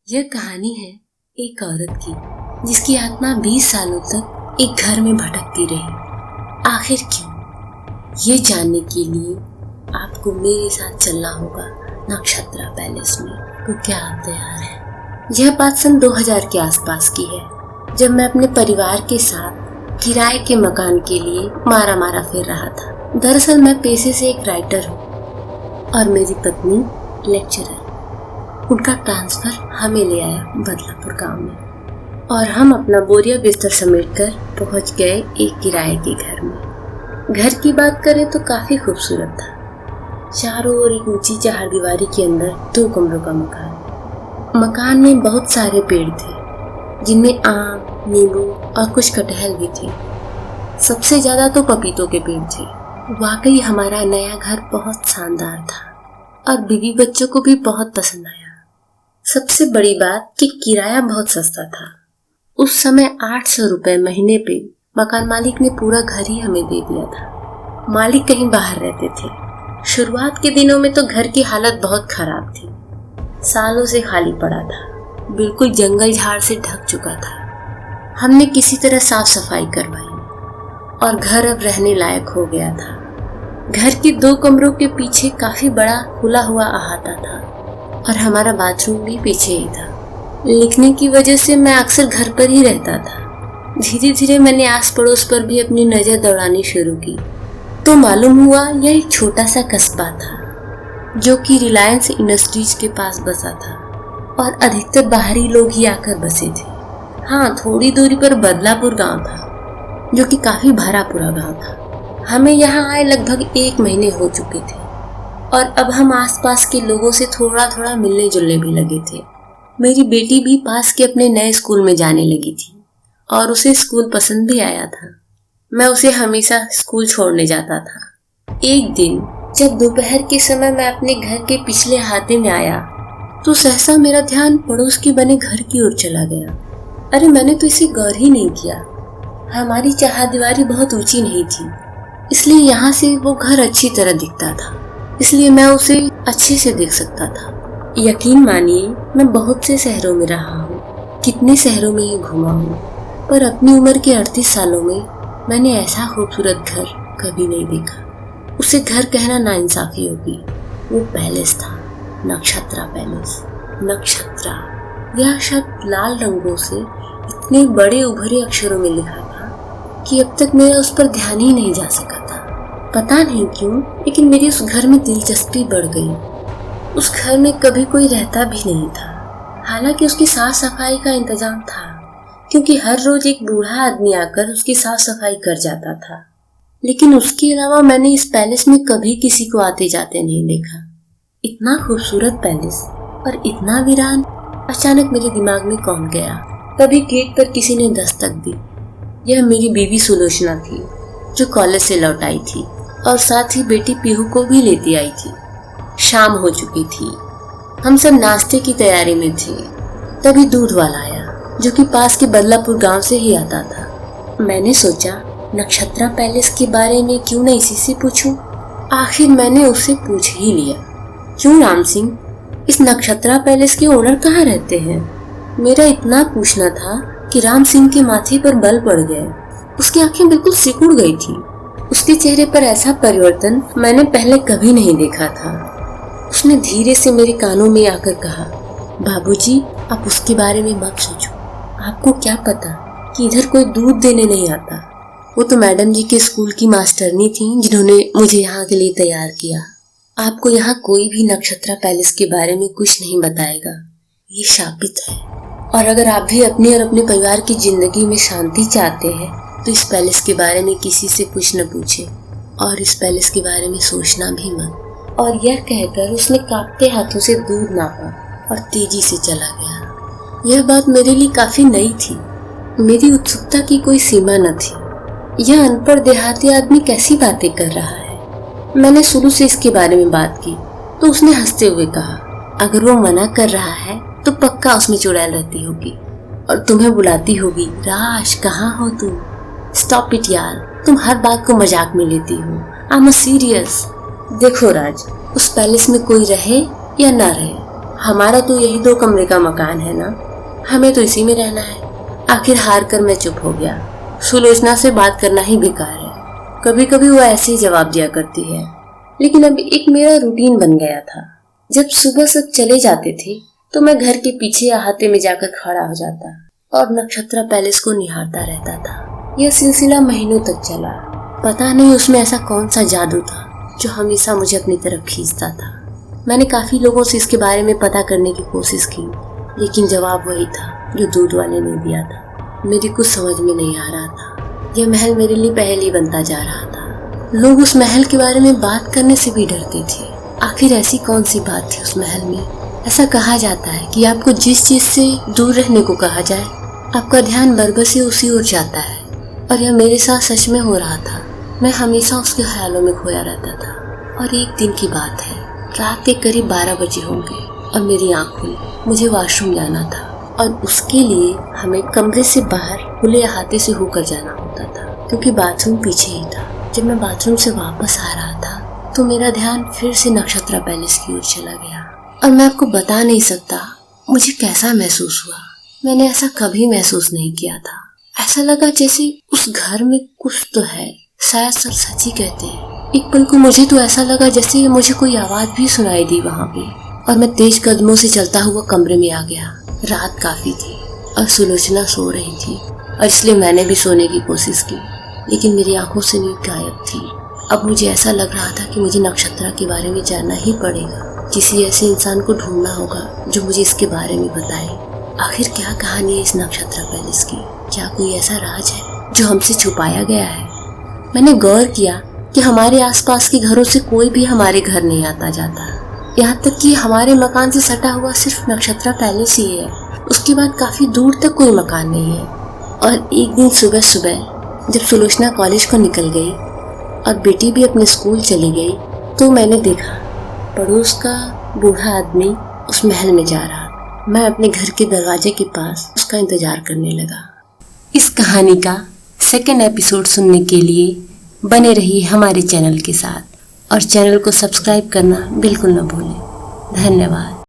यह कहानी है एक औरत की जिसकी आत्मा 20 सालों तक एक घर में भटकती रही। आखिर क्यों? ये जानने के लिए आपको मेरे साथ चलना होगा नक्षत्रा पैलेस में। तो क्या आप तैयार हैं? यह बात सन 2000 के आसपास की है, जब मैं अपने परिवार के साथ किराए के मकान के लिए मारा फिर रहा था। दरअसल मैं पेशे से एक राइटर हूँ और मेरी पत्नी लेक्चरर। उनका ट्रांसफर हमें ले आया बदलापुर गांव में और हम अपना बोरिया बिस्तर समेटकर पहुंच गए एक किराए के घर में। घर की बात करें तो काफी खूबसूरत था। चारों ओर एक ऊंची चारदीवारी के अंदर 2 कमरों का मकान। मकान में बहुत सारे पेड़ थे, जिनमें आम, नींबू और कुछ कटहल भी थे। सबसे ज्यादा तो पपीतों के पेड़ थे। वाकई हमारा नया घर बहुत शानदार था और बीवी बच्चों को भी बहुत पसंद आया। सबसे बड़ी बात कि किराया बहुत सस्ता था। उस समय 800 रुपए महीने पे मकान मालिक ने पूरा घर ही हमें दे दिया था। मालिक कहीं बाहर रहते थे। शुरुआत के दिनों में तो घर की हालत बहुत खराब थी। सालों से खाली पड़ा था, बिल्कुल जंगल झाड़ से ढक चुका था। हमने किसी तरह साफ सफाई करवाई और घर अब रहने लायक हो गया था। घर के 2 कमरों के पीछे काफी बड़ा खुला हुआ अहाता था और हमारा बाथरूम भी पीछे ही था। लिखने की वजह से मैं अक्सर घर पर ही रहता था। धीरे धीरे मैंने आस पड़ोस पर भी अपनी नजर दौड़ानी शुरू की तो मालूम हुआ यह एक छोटा सा कस्बा था जो कि रिलायंस इंडस्ट्रीज के पास बसा था और अधिकतर बाहरी लोग ही आकर बसे थे। हाँ, थोड़ी दूरी पर बदलापुर गांव था जो कि काफी भरा पूरा गांव था। हमें यहाँ आए लगभग 1 महीने हो चुके थे और अब हम आसपास के लोगों से थोड़ा थोड़ा मिलने जुलने भी लगे थे। मेरी बेटी भी पास के अपने नए स्कूल में जाने लगी थी और उसे स्कूल पसंद भी आया था। मैं उसे हमेशा स्कूल छोड़ने जाता था। एक दिन जब दोपहर के समय मैं अपने घर के पिछले अहाते में आया तो सहसा मेरा ध्यान पड़ोस के बने घर की ओर चला गया। अरे, मैंने तो इसे गौर ही नहीं किया। हमारी चारदीवारी बहुत ऊंची नहीं थी, इसलिए यहाँ से वो घर अच्छी तरह दिखता था, इसलिए मैं उसे अच्छे से देख सकता था। यकीन मानिए, मैं बहुत से शहरों में रहा हूँ, कितने शहरों में ही घूमा हूँ, पर अपनी उम्र के 38 सालों में मैंने ऐसा खूबसूरत घर कभी नहीं देखा। उसे घर कहना नाइंसाफी होगी। वो पैलेस था, नक्षत्रा पैलेस। नक्षत्रा, यह शब्द लाल रंगों से इतने बड़े उभरे अक्षरों में लिखा था कि अब तक मेरा उस पर ध्यान ही नहीं जा सका था। पता नहीं क्यों, लेकिन मेरी उस घर में दिलचस्पी बढ़ गई। उस घर में कभी कोई रहता भी नहीं था। हालांकि उसकी साफ सफाई का इंतजाम था, क्योंकि हर रोज एक बूढ़ा आदमी आकर उसकी साफ सफाई कर जाता था। लेकिन उसके अलावा मैंने इस पैलेस में कभी किसी को आते जाते नहीं देखा। इतना खूबसूरत पैलेस और इतना वीरान अचानक मेरे दिमाग में कौन गया। तभी गेट पर किसी ने दस्तक दी। यह मेरी बीवी सुलोचना थी, जो कॉलेज से लौट आई थी और साथ ही बेटी पीहू को भी लेती आई थी। शाम हो चुकी थी, हम सब नाश्ते की तैयारी में थे। तभी दूध वाला आया, जो कि पास के बदलापुर गांव से ही आता था। मैंने सोचा नक्षत्रा पैलेस के बारे में क्यों न इसी से पूछूं। आखिर मैंने उससे पूछ ही लिया। क्यों राम सिंह, इस नक्षत्रा पैलेस के ओनर कहाँ रहते हैं? मेरा इतना पूछना था कि राम सिंह के माथे पर बल पड़ गए। उसकी आंखें बिल्कुल सिकुड़ गई थी। उसके चेहरे पर ऐसा परिवर्तन मैंने पहले कभी नहीं देखा था। उसने धीरे से मेरे कानों में आकर कहा, बाबूजी, आप उसके बारे में मत सोचो। आपको क्या पता कि इधर कोई दूध देने नहीं आता। वो तो मैडम जी के स्कूल की मास्टरनी थी, जिन्होंने मुझे यहाँ के लिए तैयार किया। आपको यहाँ कोई भी नक्षत्रा पैलेस के बारे में कुछ नहीं बताएगा। ये शापित है। और अगर आप भी अपनी और अपने परिवार की जिंदगी में शांति चाहते हैं तो इस पैलेस के बारे में किसी से कुछ न पूछे और इस पैलेस के बारे में सोचना भी मत। और यह कहकर उसने कांपते हाथों से दूध नापा और तेजी से चला गया। यह बात मेरे लिए काफी नई थी। मेरी उत्सुकता की कोई सीमा न थी। यह अनपढ़ देहाती आदमी कैसी बातें कर रहा है। मैंने शुरू से इसके बारे में बात की तो उसने हंसते हुए कहा, अगर वो मना कर रहा है तो पक्का उसमें चुड़ैल रहती होगी और तुम्हें बुलाती होगी, राज कहाँ हो तुम। स्टॉप इट यार, तुम हर बात को मजाक में लेती हो। I am serious. देखो राज, उस पैलेस में कोई रहे या ना रहे, हमारा तो यही 2 कमरे का मकान है ना, हमें तो इसी में रहना है। आखिर हार कर मैं चुप हो गया। सुलोचना से बात करना ही बेकार है। कभी कभी वो ऐसे ही जवाब दिया करती है, लेकिन अब एक मेरा रूटीन बन गया था। जब सुबह सब चले जाते थे तो मैं घर के पीछे अहाते में जाकर खड़ा हो जाता और नक्षत्रा पैलेस को निहारता रहता था। यह सिलसिला महीनों तक चला। पता नहीं उसमें ऐसा कौन सा जादू था जो हमेशा मुझे अपनी तरफ खींचता था। मैंने काफी लोगों से इसके बारे में पता करने की कोशिश की, लेकिन जवाब वही था जो दूध वाले ने दिया था। मेरी कुछ समझ में नहीं आ रहा था। यह महल मेरे लिए पहेली बनता जा रहा था। लोग उस महल के बारे में बात करने से भी डरते थे। आखिर ऐसी कौन सी बात थी उस महल में? ऐसा कहा जाता है कि आपको जिस चीज से दूर रहने को कहा जाए, आपका ध्यान बरबस से उसी ओर जाता है। और यह मेरे साथ सच में हो रहा था। मैं हमेशा उसके ख्यालों में खोया रहता था। और एक दिन की बात है, रात के करीब 12 बजे होंगे और मेरी आँख खुली। मुझे वॉशरूम जाना था और उसके लिए हमें कमरे से बाहर खुले अहाते से होकर जाना होता था, क्योंकि बाथरूम पीछे ही था। जब मैं बाथरूम से वापस आ रहा था तो मेरा ध्यान फिर से नक्षत्रा पैलेस की ओर चला गया। और मैं आपको बता नहीं सकता मुझे कैसा महसूस हुआ। मैंने ऐसा कभी महसूस नहीं किया था। ऐसा लगा जैसे उस घर में कुछ तो है। शायद सब सच ही कहते हैं। एक पल को मुझे तो ऐसा लगा जैसे मुझे कोई आवाज भी सुनाई दी वहाँ पे, और मैं तेज कदमों से चलता हुआ कमरे में आ गया। रात काफी थी और सुलोचना सो रही थी, और इसलिए मैंने भी सोने की कोशिश की, लेकिन मेरी आंखों से नींद गायब थी। अब मुझे ऐसा लग रहा था कि मुझे नक्षत्रा के बारे में जानना ही पड़ेगा। किसी ऐसे इंसान को ढूंढना होगा जो मुझे इसके बारे में बताए। आखिर क्या कहानी है इस नक्षत्रा पैलेस की? क्या कोई ऐसा राज है जो हमसे छुपाया गया है? मैंने गौर किया कि हमारे आसपास के घरों से कोई भी हमारे घर नहीं आता जाता। यहाँ तक कि हमारे मकान से सटा हुआ सिर्फ नक्षत्रा पैलेस ही है। उसके बाद काफी दूर तक कोई मकान नहीं है। और एक दिन सुबह सुबह जब सुलोचना कॉलेज को निकल गई और बेटी भी अपने स्कूल चली गई, तो मैंने देखा पड़ोस का बूढ़ा आदमी उस महल में जा रहा। मैं अपने घर के दरवाजे के पास उसका इंतजार करने लगा। इस कहानी का सेकंड एपिसोड सुनने के लिए बने रहिए हमारे चैनल के साथ, और चैनल को सब्सक्राइब करना बिल्कुल न भूलें। धन्यवाद।